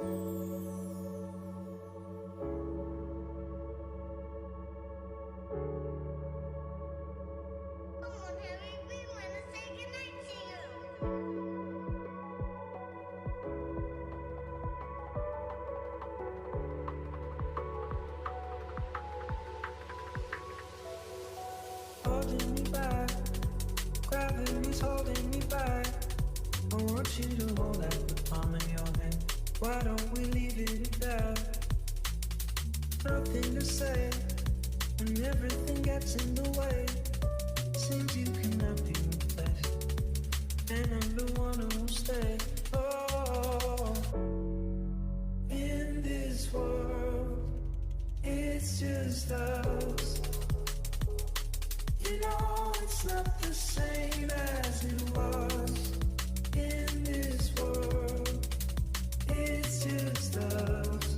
Holding me back, gravity's holding me back. I want you to hold out the palm of your hand. Why don't we leave it at that? Nothing to say when everything gets in the way. Seems you cannot be replaced, and I'm the one who will stay. Oh, in this world, it's just us. You know it's not the same as it was. In this world, it's just us.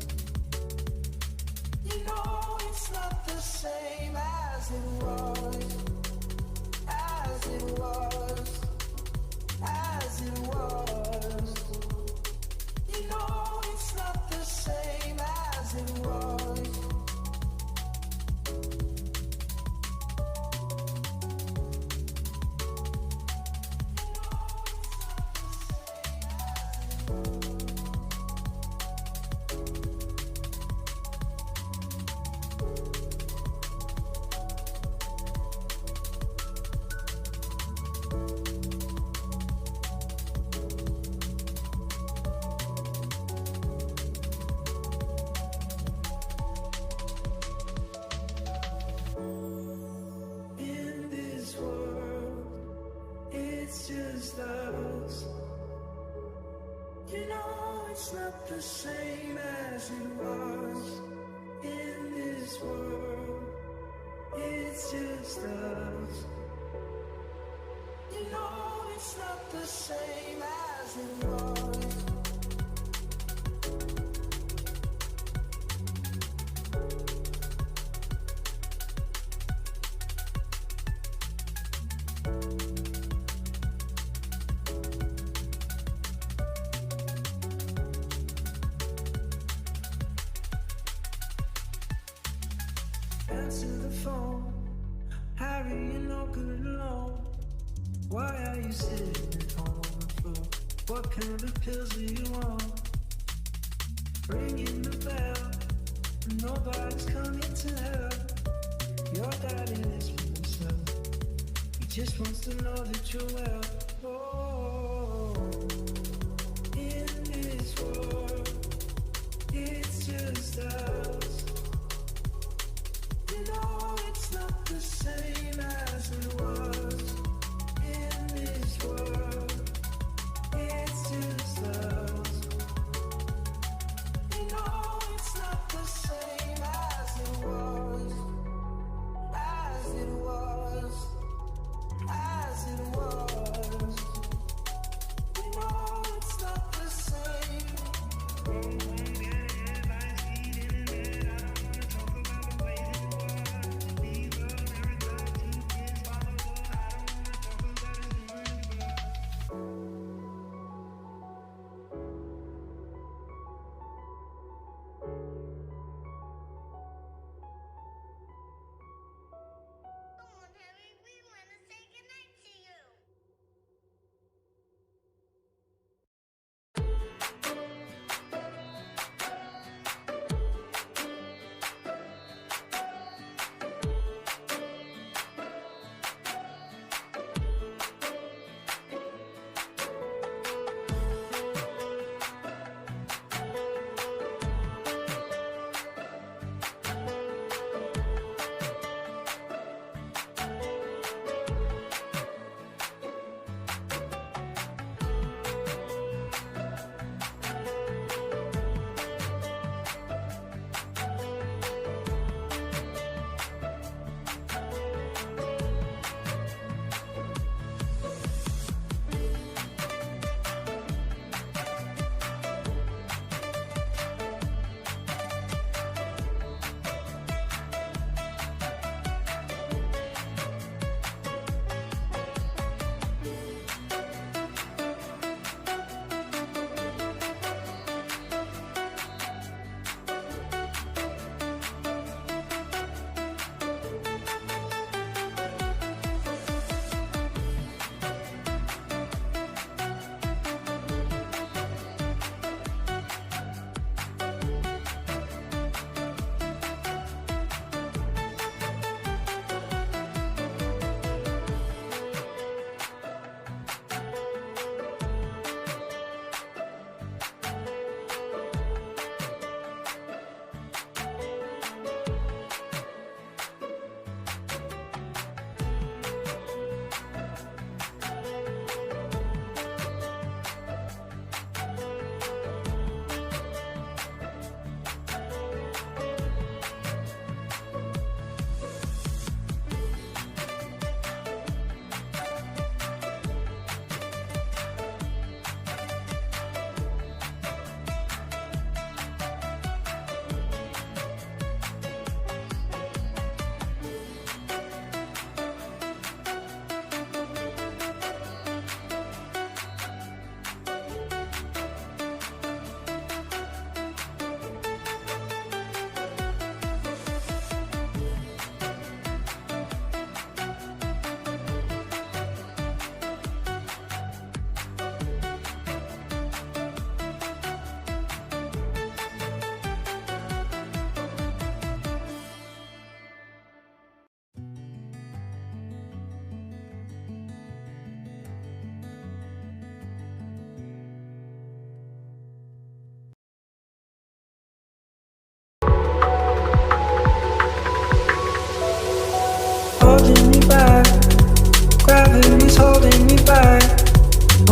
You know it's not the same as it was. As it was. As it was. You know it's not the same as it was.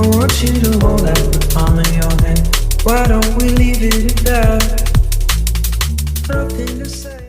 I want you to hold out the palm of your hand. Why don't we leave it at that? Nothing to say.